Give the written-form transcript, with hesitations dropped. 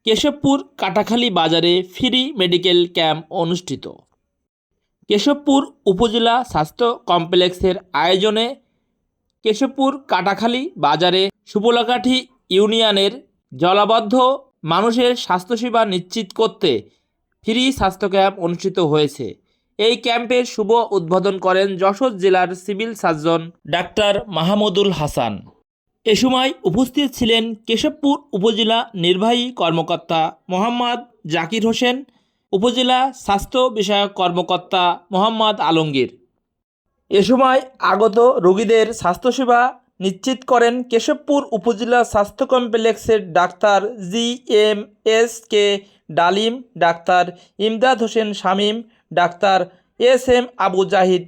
কেশবপুর কাটাখালী বাজারে free medical camp অনুষ্ঠিত। কেশবপুর উপজেলা স্বাস্থ্য কমপ্লেক্সের আয়োজনে কেশবপুর কাটাখালী বাজারে সুবলাকাঠি ইউনিয়নের জলাবদ্ধ মানুষের স্বাস্থ্যসেবা নিশ্চিত করতে ফ্রি স্বাস্থ্য ক্যাম্প অনুষ্ঠিত হয়েছে। এই ক্যাম্পের শুভ উদ্বোধন করেন যশোর জেলার সিভিল সার্জন ডাক্তার মাহমুদুল হাসান। এ সময় উপস্থিত ছিলেন কেশবপুর উপজেলা নির্বাহী কর্মকর্তা মোহাম্মদ জাকির হোসেন, উপজেলা স্বাস্থ্য বিষয়ক কর্মকর্তা মোহাম্মদ আলমগীর। এ সময় আগত রোগীদের স্বাস্থ্যসেবা নিশ্চিত করেন কেশবপুর উপজেলা স্বাস্থ্য কমপ্লেক্সের ডাক্তার GMSK ডালিম, doctor Imdad Hossain Shamim, doctor SM Abu Zahid.